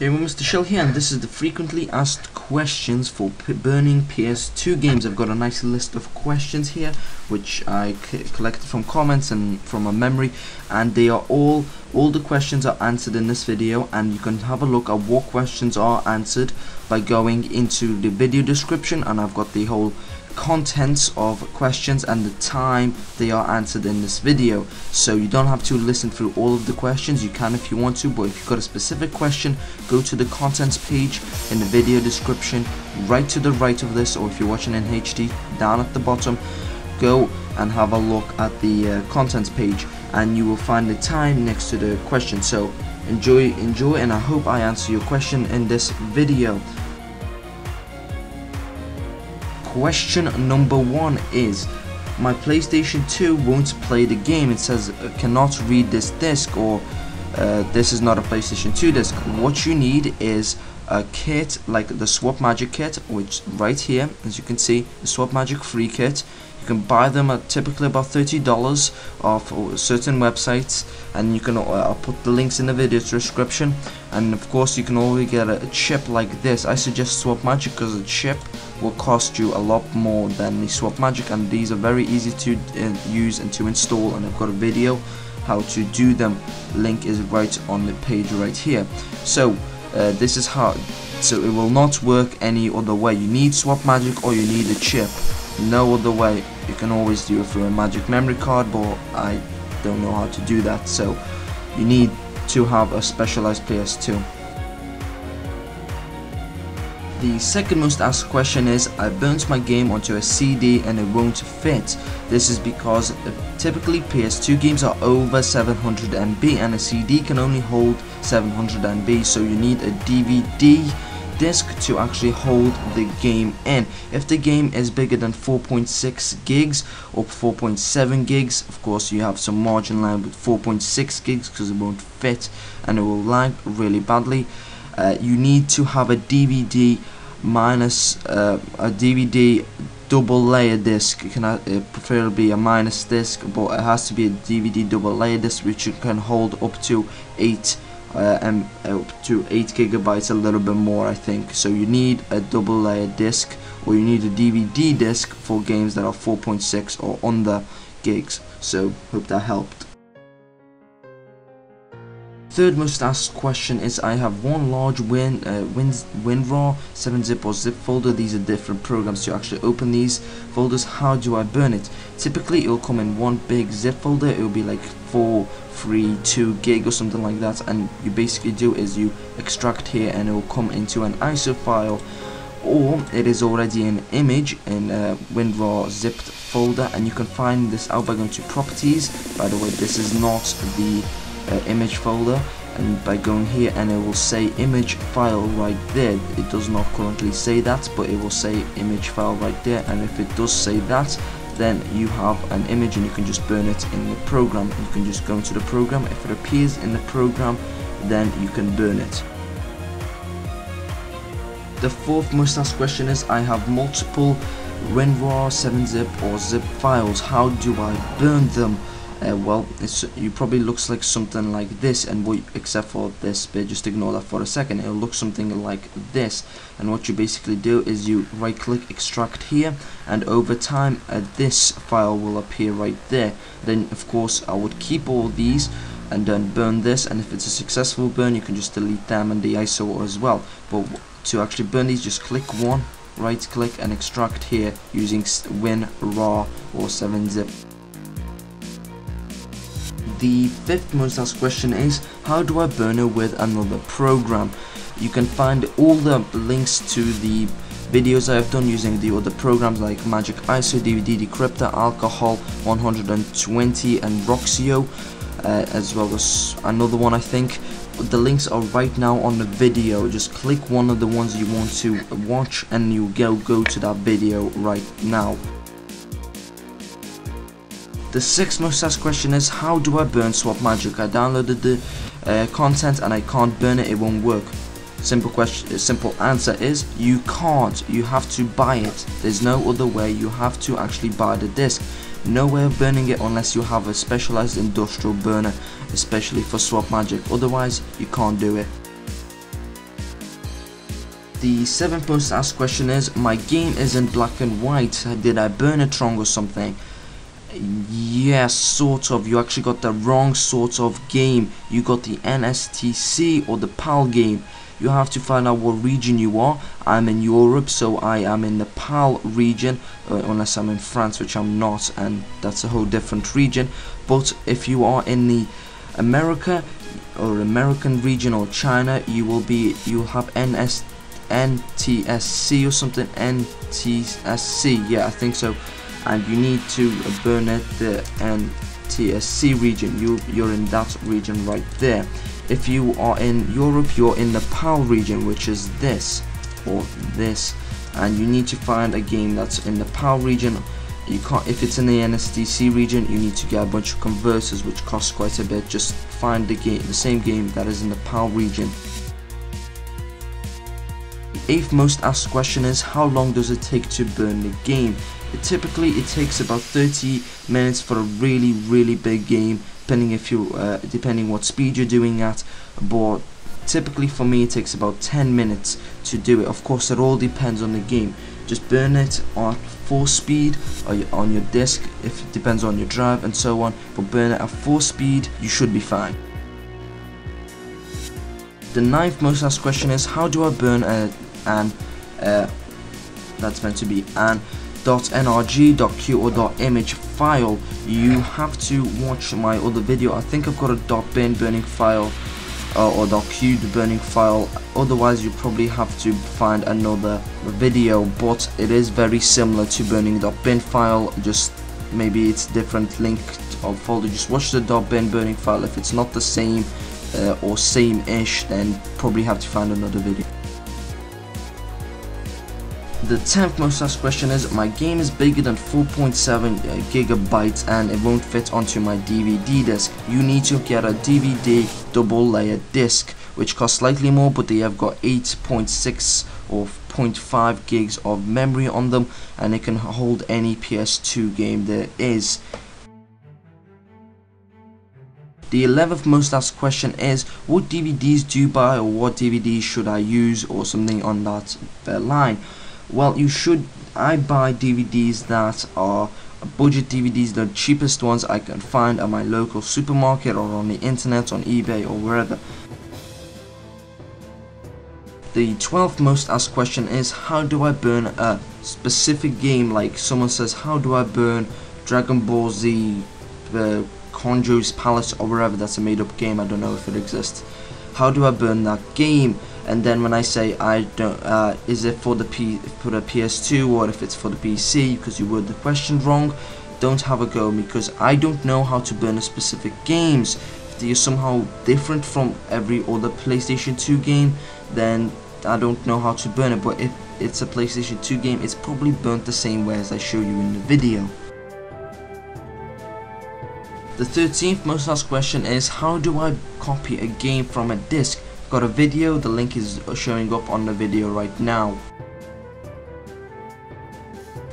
Hey everyone, Mr. Shell here, and this is the frequently asked questions for burning PS2 games. I've got a nice list of questions here, which I collected from comments and from a memory, and they are all the questions are answered in this video, and you can have a look at what questions are answered by going into the video description, and I've got the whole contents of questions and the time they are answered in this video, so you don't have to listen through all of the questions. You can if you want to, but if you've got a specific question, go to the contents page in the video description right to the right of this, or if you're watching in HD, down at the bottom, go and have a look at the contents page, and you will find the time next to the question. So enjoy, and I hope I answer your question in this video. Question number 1 is, my PlayStation 2 won't play the game. It says cannot read this disc, or this is not a PlayStation 2 disc. What you need is a kit like the SwapMagic kit, which right here, as you can see, the SwapMagic free kit. You can buy them at typically about $30 off certain websites, and you can I'll put the links in the video description. And of course you can always get a chip like this. I suggest SwapMagic because a chip will cost you a lot more than the SwapMagic, and these are very easy to use and to install, and I've got a video how to do them. Link is right on the page right here. So this is how, so it will not work any other way. You need SwapMagic or you need a chip. No other way. You can always do it through a magic memory card, but I don't know how to do that, so you need to have a specialized PS2. The second most asked question is, I burnt my game onto a CD and it won't fit. This is because typically PS2 games are over 700 MB and a CD can only hold 700 MB, so you need a DVD disc to actually hold the game in. If the game is bigger than 4.6 gigs or 4.7 gigs, of course you have some margin line with 4.6 gigs because it won't fit and it will lag really badly. You need to have a DVD minus a DVD double layer disc. You can preferably a minus disc, but it has to be a DVD double layer disc which you can hold up to 8 gigabytes, a little bit more I think. So you need a double layer disc, or you need a DVD disc for games that are 4.6 or under gigs. So hope that helped. Third most asked question is, I have one large WinRAR 7-zip or zip folder. These are different programs to actually open these folders. How do I burn it? Typically it will come in one big zip folder. It will be like 2 gig or something like that, and you basically do is you extract here and it will come into an ISO file, or it is already an image in a WinRAR zipped folder, and you can find this out by going to properties. By the way, this is not the image folder, and by going here and it will say image file right there. It does not currently say that, but it will say image file right there, and if it does say that, then you have an image and you can just burn it in the program. You can just go into the program. If it appears in the program, then you can burn it. The fourth most asked question is, I have multiple WinRAR 7-zip or zip files. How do I burn them? Well, it probably looks like something like this, and except for this bit, just ignore that for a second. It'll look something like this, and what you basically do is you right click extract here, and over time this file will appear right there. Then of course I would keep all these and then burn this, and if it's a successful burn you can just delete them and the ISO as well. But to actually burn these, just click one, right click and extract here using WinRAR or 7-zip. The fifth most asked question is, how do I burn it with another program? You can find all the links to the videos I have done using the other programs like Magic ISO, DVD Decryptor, Alcohol 120 and Roxio, as well as another one I think. The links are right now on the video. Just click one of the ones you want to watch and you go to that video right now. The sixth most asked question is, how do I burn SwapMagic? I downloaded the content and I can't burn it, it won't work. Simple answer is, you can't. You have to buy it. There's no other way. You have to actually buy the disc. No way of burning it unless you have a specialized industrial burner, especially for SwapMagic. Otherwise, you can't do it. The 7th most asked question is, my game is in black and white, did I burn it wrong or something? Yes, sort of. You actually got the wrong sort of game. You got the NSTC or the PAL game. You have to find out what region you are. I'm in Europe, so I am in the PAL region, unless I'm in France, which I'm not, and that's a whole different region. But if you are in the America or American region or China, you'll have NTSC or something. NTSC, yeah, I think so. And you need to burn it the NTSC region. You're in that region right there. If you are in Europe, you're in the PAL region, which is this or this, and you need to find a game that's in the PAL region. You can't, if it's in the NSTC region, you need to get a bunch of converters, which costs quite a bit. Just find the same game that is in the PAL region. The 8th most asked question is, how long does it take to burn the game? Typically it takes about 30 minutes for a really big game, depending what speed you're doing at, but typically for me it takes about 10 minutes to do it. Of course, it all depends on the game. Just burn it at full speed or on your disc, if it depends on your drive and so on, but burn it at full speed, you should be fine. The 9th most asked question is, how do I burn that's meant to be an .nrg, .q or .image file? You have to watch my other video. I think I've got a .bin burning file or .q burning file. Otherwise you probably have to find another video, but it is very similar to burning .bin file, just maybe it's different link or folder. Just watch the .bin burning file. If it's not the same or same-ish, then probably have to find another video. The 10th most asked question is, my game is bigger than 4.7 gigabytes and it won't fit onto my DVD disc. You need to get a DVD double layer disc, which costs slightly more, but they have got 8.6 or 0.5 gigs of memory on them, and it can hold any PS2 game there is. The 11th most asked question is, what DVDs do you buy, or what DVDs should I use, or something on that line. Well, I buy DVDs that are budget DVDs, the cheapest ones I can find at my local supermarket or on the internet, on eBay or wherever. The 12th most asked question is, how do I burn a specific game? Like someone says, how do I burn Dragon Ball Z, Conjo's Palace or wherever. That's a made up game, I don't know if it exists. How do I burn that game? And then when I say I don't, is it for the PS2 or if it's for the PC, because you worded the question wrong, don't have a go, because I don't know how to burn a specific games. If they are somehow different from every other PlayStation 2 game, then I don't know how to burn it. But if it's a PlayStation 2 game, it's probably burnt the same way as I show you in the video. The 13th most asked question is, how do I copy a game from a disc? I've got a video, the link is showing up on the video right now.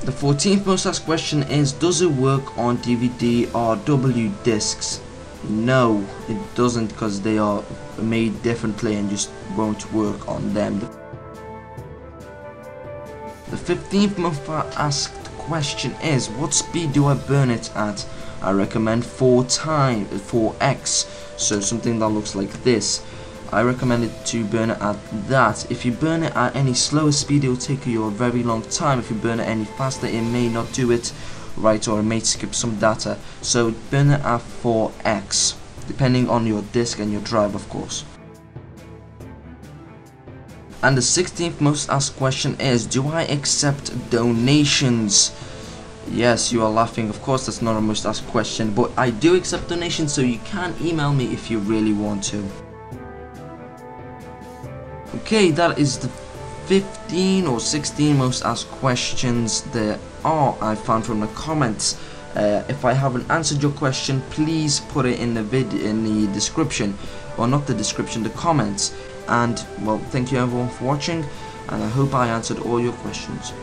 The 14th most asked question is, does it work on DVD or W discs? No, it doesn't, because they are made differently and just won't work on them. The 15th most asked question is, what speed do I burn it at? I recommend 4x, so something that looks like this. I recommend it to burn it at that. If you burn it at any slower speed, it will take you a very long time. If you burn it any faster, it may not do it right, or it may skip some data. So burn it at 4x, depending on your disk and your drive, of course. And the 16th most asked question is, do I accept donations? Yes, you are laughing, of course that's not a most asked question, but I do accept donations, so you can email me if you really want to. Okay, that is the 15 or 16 most asked questions there are I found from the comments. If I haven't answered your question, please put it in the description, or not the description, the comments. And well, thank you everyone for watching, and I hope I answered all your questions.